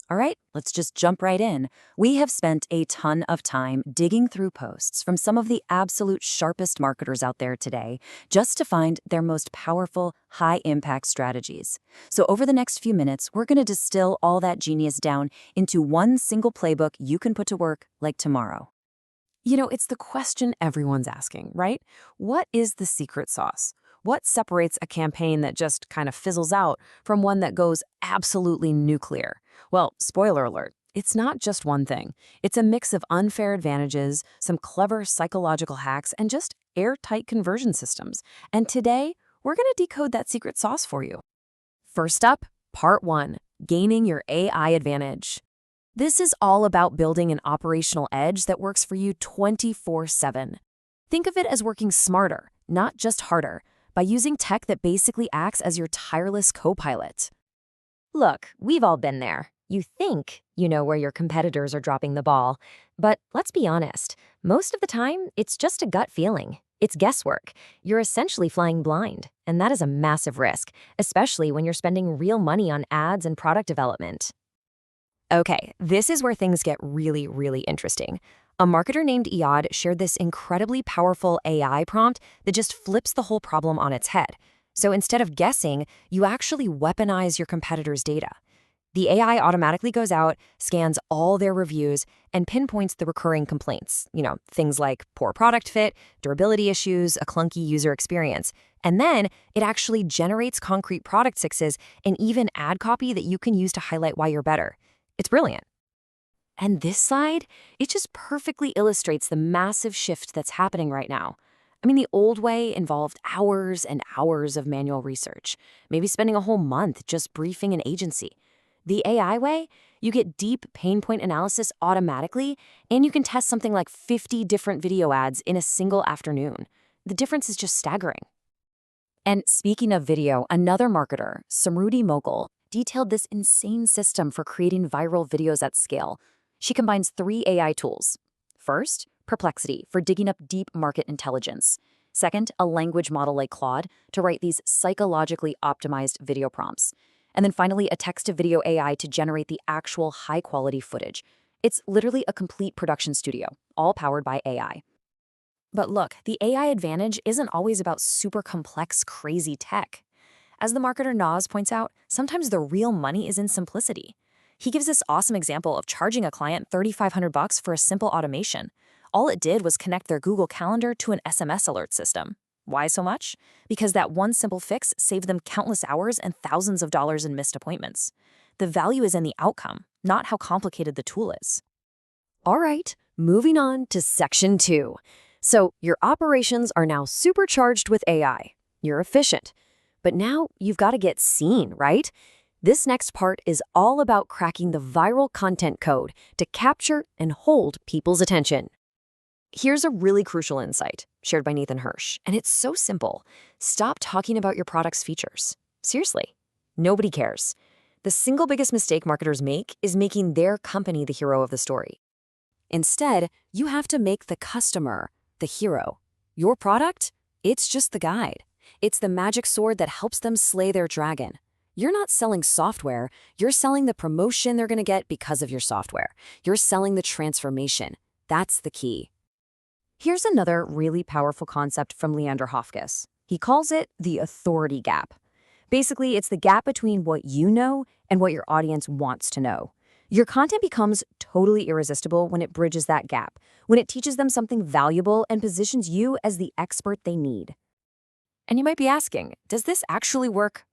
All right, let's just jump right in. We have spent a ton of time digging through posts from some of the absolute sharpest marketers out there today just to find their most powerful, high-impact strategies. So over the next few minutes, we're going to distill all that genius down into one single playbook you can put to work like tomorrow. It's the question everyone's asking, right? What is the secret sauce? What separates a campaign that just kind of fizzles out from one that goes absolutely nuclear? Well, spoiler alert, it's not just one thing. It's a mix of unfair advantages, some clever psychological hacks, and just airtight conversion systems. And today, we're going to decode that secret sauce for you. First up, part one, gaining your AI advantage. This is all about building an operational edge that works for you 24/7. Think of it as working smarter, not just harder, by using tech that basically acts as your tireless co-pilot. Look, we've all been there. You think you know where your competitors are dropping the ball, but let's be honest, most of the time, it's just a gut feeling. It's guesswork. You're essentially flying blind, and that is a massive risk, especially when you're spending real money on ads and product development. Okay, this is where things get really, really interesting. A marketer named Iyad shared this incredibly powerful AI prompt that just flips the whole problem on its head. So instead of guessing, you actually weaponize your competitors' data. The AI automatically goes out, scans all their reviews, and pinpoints the recurring complaints. Things like poor product fit, durability issues, a clunky user experience. And then it actually generates concrete product fixes and even ad copy that you can use to highlight why you're better. It's brilliant. And this slide, it just perfectly illustrates the massive shift that's happening right now. I mean, the old way involved hours and hours of manual research, maybe spending a whole month just briefing an agency. The AI way, you get deep pain point analysis automatically, and you can test something like 50 different video ads in a single afternoon. The difference is just staggering. And speaking of video, another marketer, Samruddhi Moghul, detailed this insane system for creating viral videos at scale. She combines 3 AI tools. First, Perplexity for digging up deep market intelligence. Second, a language model like Claude to write these psychologically optimized video prompts. And then finally, a text-to-video AI to generate the actual high-quality footage. It's literally a complete production studio, all powered by AI. But look, the AI advantage isn't always about super complex, crazy tech. As the marketer Nas points out, sometimes the real money is in simplicity. He gives this awesome example of charging a client $3,500 for a simple automation. All it did was connect their Google Calendar to an SMS alert system. Why so much? Because that one simple fix saved them countless hours and thousands of dollars in missed appointments. The value is in the outcome, not how complicated the tool is. All right, moving on to section 2. So your operations are now supercharged with AI. You're efficient. But now you've got to get seen, right? This next part is all about cracking the viral content code to capture and hold people's attention. Here's a really crucial insight shared by Nathan Hirsch, and it's so simple. Stop talking about your product's features. Seriously, nobody cares. The single biggest mistake marketers make is making their company the hero of the story. Instead, you have to make the customer the hero. Your product? It's just the guide. It's the magic sword that helps them slay their dragon. You're not selling software. You're selling the promotion they're going to get because of your software. You're selling the transformation. That's the key. Here's another really powerful concept from Leander Hofkes. He calls it the authority gap. Basically, it's the gap between what you know and what your audience wants to know. Your content becomes totally irresistible when it bridges that gap, when it teaches them something valuable and positions you as the expert they need. And you might be asking, does this actually work?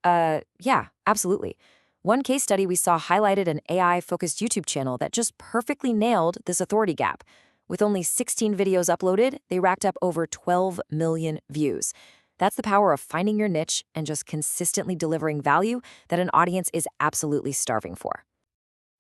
Yeah, absolutely. One case study we saw highlighted an AI-focused YouTube channel that just perfectly nailed this authority gap. With only 16 videos uploaded, they racked up over 12 million views. That's the power of finding your niche and just consistently delivering value that an audience is absolutely starving for.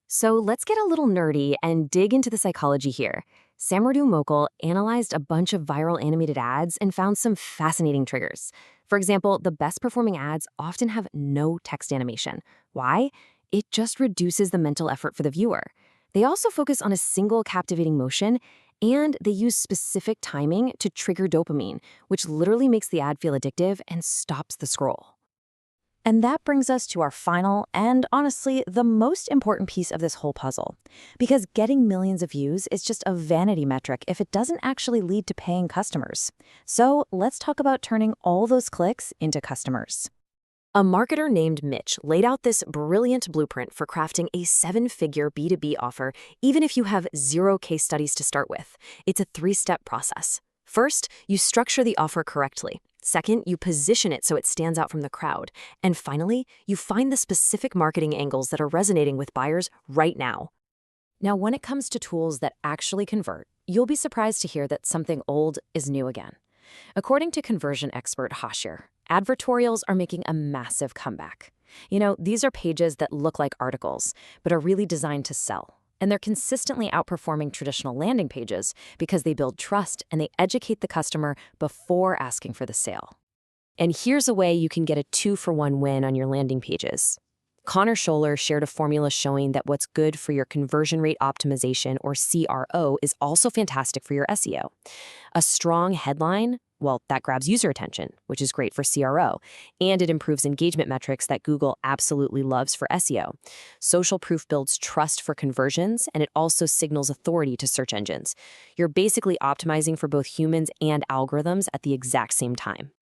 So let's get a little nerdy and dig into the psychology here. Samruddhi Moghul analyzed a bunch of viral animated ads and found some fascinating triggers. For example, the best performing ads often have no text animation. Why? It just reduces the mental effort for the viewer. They also focus on a single captivating motion, and they use specific timing to trigger dopamine, which literally makes the ad feel addictive and stops the scroll. And that brings us to our final and, honestly, the most important piece of this whole puzzle. Because getting millions of views is just a vanity metric if it doesn't actually lead to paying customers. So let's talk about turning all those clicks into customers. A marketer named Mitch laid out this brilliant blueprint for crafting a 7-figure B2B offer, even if you have 0 case studies to start with. It's a 3-step process. First, you structure the offer correctly. Second, you position it so it stands out from the crowd. And finally, you find the specific marketing angles that are resonating with buyers right now. Now, when it comes to tools that actually convert, you'll be surprised to hear that something old is new again. According to conversion expert Hashir, advertorials are making a massive comeback. These are pages that look like articles, but are really designed to sell. And they're consistently outperforming traditional landing pages because they build trust and they educate the customer before asking for the sale. And here's a way you can get a 2-for-1 win on your landing pages. Connor Scholler shared a formula showing that what's good for your conversion rate optimization, or CRO, is also fantastic for your SEO. A strong headline, well, that grabs user attention, which is great for CRO, and it improves engagement metrics that Google absolutely loves for SEO. Social proof builds trust for conversions, and it also signals authority to search engines. You're basically optimizing for both humans and algorithms at the exact same time.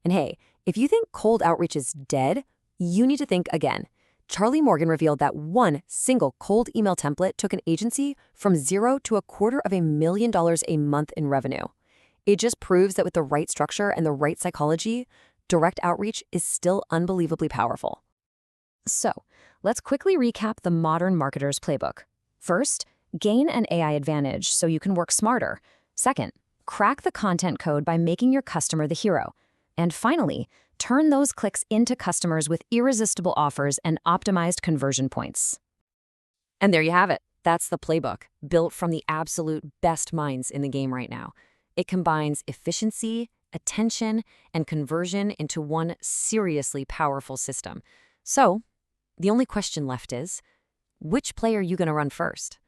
And hey, if you think cold outreach is dead, you need to think again. Charlie Morgan revealed that one single cold email template took an agency from 0 to $250,000 a month in revenue. It just proves that with the right structure and the right psychology, direct outreach is still unbelievably powerful. So, let's quickly recap the modern marketer's playbook. First, gain an AI advantage so you can work smarter. Second, crack the content code by making your customer the hero. And finally, turn those clicks into customers with irresistible offers and optimized conversion points. And there you have it. That's the playbook, built from the absolute best minds in the game right now. It combines efficiency, attention, and conversion into one seriously powerful system. So, the only question left is, which play are you going to run first?